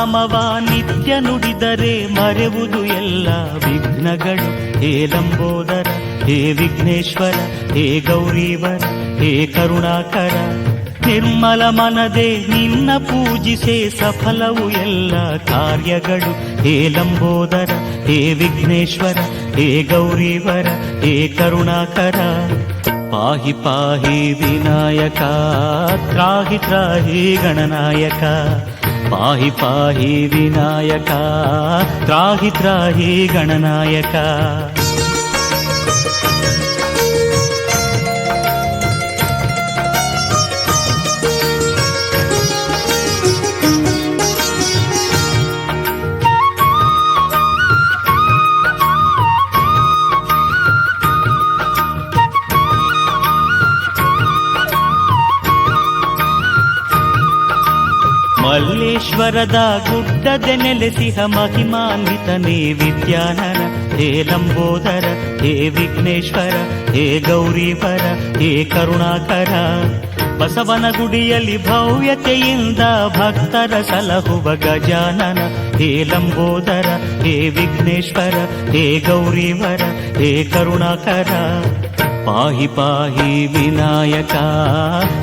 ನಾಮವ ನಿತ್ಯ ನುಡಿದರೆ ಮರೆವುದು ಎಲ್ಲ ವಿಘ್ನಗಳು. ಹೇ ಲಂಬೋದರ, ಹೇ ವಿಘ್ನೇಶ್ವರ, ಹೇ ಗೌರೀವರ, ಹೇ ಕರುಣಾಕರ. ನಿರ್ಮಲ ಮನದೆ ನಿನ್ನ ಪೂಜಿಸೆ ಸಫಲವು ಎಲ್ಲ ಕಾರ್ಯಗಳು. ಹೇ ಲಂಬೋದರ, ಹೇ ವಿಘ್ನೇಶ್ವರ, ಹೇ ಗೌರೀವರ, ಹೇ ಕರುಣಾಕರ. ಪಾಹಿ ಪಾಹಿ ವಿನಾಯಕ, ತ್ರಾಹಿ ತ್ರಾಹಿ ಗಣನಾಯಕ. ಪಾಹಿ ಪಾಹಿ ವಿನಾಯಕ, ತ್ರಾಹಿ ತ್ರಾಹಿ ಗಣನಾಯಕ. ಮಲ್ಲೇಶ್ವರದ ಗುಡ್ಡದೆ ನೆಲೆಸಿಹ ಮಹಿಮಾನ್ವಿತನೇ ವಿದ್ಯಾನನ. ಹೇ ಲಂಬೋದರ, ಹೇ ವಿಘ್ನೇಶ್ವರ, ಹೇ ಗೌರೀವರ, ಹೇ ಕರುಣಾಕರ. ಬಸವನ ಗುಡಿಯಲ್ಲಿ ಭವ್ಯತೆಯಿಂದ ಭಕ್ತರ ಸಲಹುವ ಗಜಾನನ. ಹೇ ಲಂಬೋದರ, ಹೇ ವಿಘ್ನೇಶ್ವರ, ಹೇ ಗೌರೀವರ, ಹೇ ಕರುಣಾಕರ. ಪಾಹಿ ಪಾಹಿ ವಿನಾಯಕ,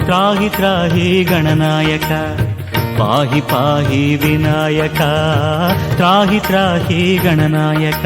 ತ್ರಾಹಿ ತ್ರಾಹಿ ಗಣನಾಯಕ. ಪಾಹಿ ಪಾಹಿ ವಿನಾಯಕ, ತ್ರಾಹಿ ತ್ರಾಹಿ ಗಣನಾಯಕ.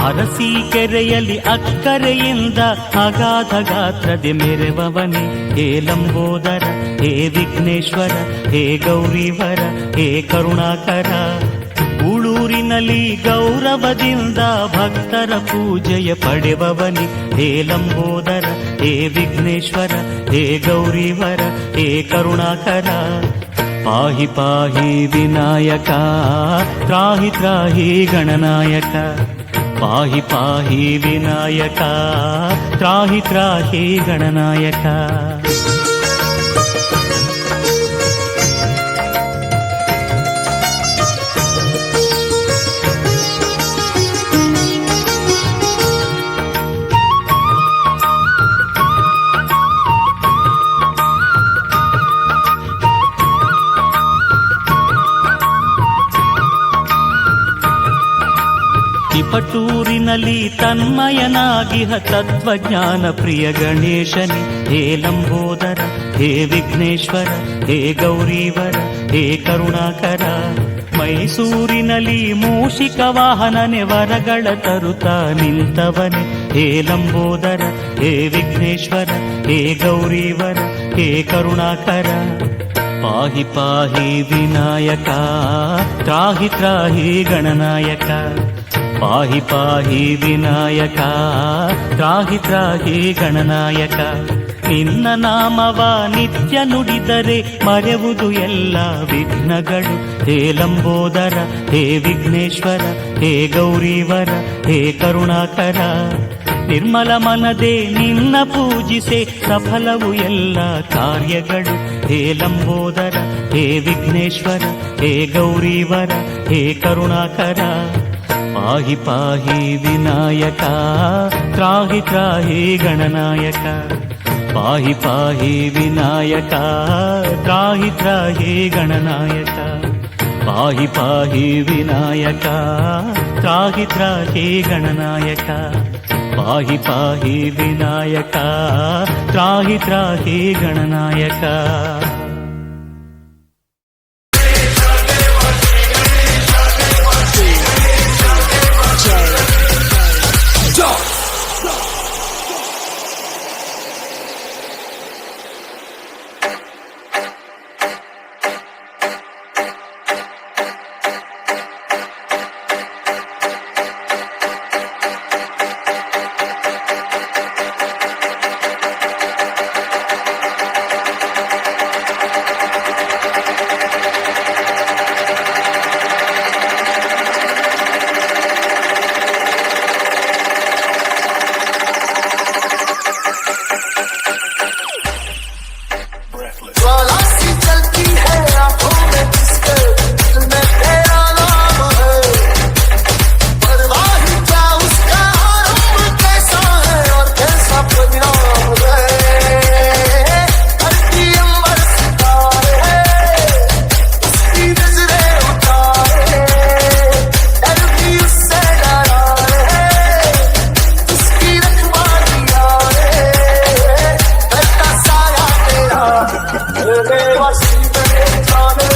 ಅರಸೀಕೆರೆಯಲ್ಲಿ ಅಕ್ಕರೆಯಿಂದ ಅಗಾಧ ಗಾತ್ರದೆ ಮೆರೆವವನೇ. ಹೇ ಲಂಬೋದರ, ಹೇ ವಿಘ್ನೇಶ್ವರ, ಹೇ ಗೌರೀವರ, ಹೇ ಕರುಣಾಕರ. ಉಳೂರಿನಲ್ಲಿ ಗೌರವದಿಂದ ಭಕ್ತರ ಪೂಜೆಯ ಪಡೆವವನೇ. ಹೇ ಲಂಬೋದರ, ಹೇ ವಿಘ್ನೇಶ್ವರ, ಹೇ ಗೌರೀವರ, ಹೇ ಕರುಣಾಕರ. ಪಾಹಿ ಪಾಹಿ ವಿನಾಯಕ, ತ್ರಾಹಿ ತ್ರಾಹಿ ಗಣನಾಯಕ. ಪಾಹಿ ಪಾಹಿ ವಿನಾಯಕ, ತ್ರಾಹಿ ತ್ರಾಹಿ ಗಣನಾಯಕ. ಪಟೂರಿನಲ್ಲಿ ತನ್ಮಯನಾಗಿಹ ತತ್ವಜ್ಞಾನ ಪ್ರಿಯ ಗಣೇಶನೇ. ಹೇ ಲಂಬೋದರ, ಹೇ ವಿಘ್ನೇಶ್ವರ, ಹೇ ಗೌರೀವರ, ಹೇ ಕರುಣಾಕರ. ಮೈಸೂರಿನಲ್ಲಿ ಮೂಷಿಕ ವಾಹನನೆ ವರಗಳ ತರುತ್ತಾ ನಿಂತವನೇ. ಹೇ ಲಂಬೋದರ, ಹೇ ವಿಘ್ನೇಶ್ವರ, ಹೇ ಗೌರೀವರ, ಹೇ ಕರುಣಾಕರ. ಪಾಹಿ ಪಾಹಿ ವಿನಾಯಕ, ತ್ರಾಹಿ ತ್ರಾಹಿ ಗಣನಾಯಕ. ಪಾಹಿ ಪಾಹಿ ವಿನಾಯಕ, ತ್ರಾಹಿ ತ್ರಾಹಿ ಗಣನಾಯಕ. ನಿನ್ನ ನಾಮವ ನಿತ್ಯ ನುಡಿದರೆ ಮರೆವುದು ಎಲ್ಲ ವಿಘ್ನಗಳು. ಹೇ ಲಂಬೋದರ, ಹೇ ವಿಘ್ನೇಶ್ವರ, ಹೇ ಗೌರೀವರ, ಹೇ ಕರುಣಾಕರ. ನಿರ್ಮಲ ಮನದೆ ನಿನ್ನ ಪೂಜಿಸೆ ಸಫಲವು ಎಲ್ಲ ಕಾರ್ಯಗಳು. ಹೇ ಲಂಬೋದರ, ಹೇ ವಿಘ್ನೇಶ್ವರ, ಹೇ ಗೌರೀವರ, ಹೇ ಕರುಣಾಕರ. ಪಾಹಿ ಪಾಹಿ ವಿನಾಯಕ, ತ್ರಾಹಿ ತ್ರಾಹಿ ಗಣನಾಯಕ. ಪಾಹಿ ಪಾಹಿ ವಿನಾಯಕ, ತ್ರಾಹಿ ತ್ರಾಹಿ ಗಣನಾಯಕ. ಪಾಹಿ ಪಾಹಿ ವಿನಾಯಕ, ತ್ರಾಹಿ ತ್ರಾಹಿ ಗಣನಾಯಕ. ಪಾಹಿ ಪಾಹಿ ವಿನಾಯಕ, ತ್ರಾಹಿ ತ್ರಾಹಿ ಗಣನಾಯಕ. ज्वाला सी जलती है आंखों में जिसके दिल में तेरा नाम है परवाह क्या उसका आरंभ कैसा है और कैसा परिणाम है धरती अंबर सितारे उसकी नजरें उतारे डर भी उससे डरा उसकी रखवाली करता साया तेरा मेरे वसी में जाने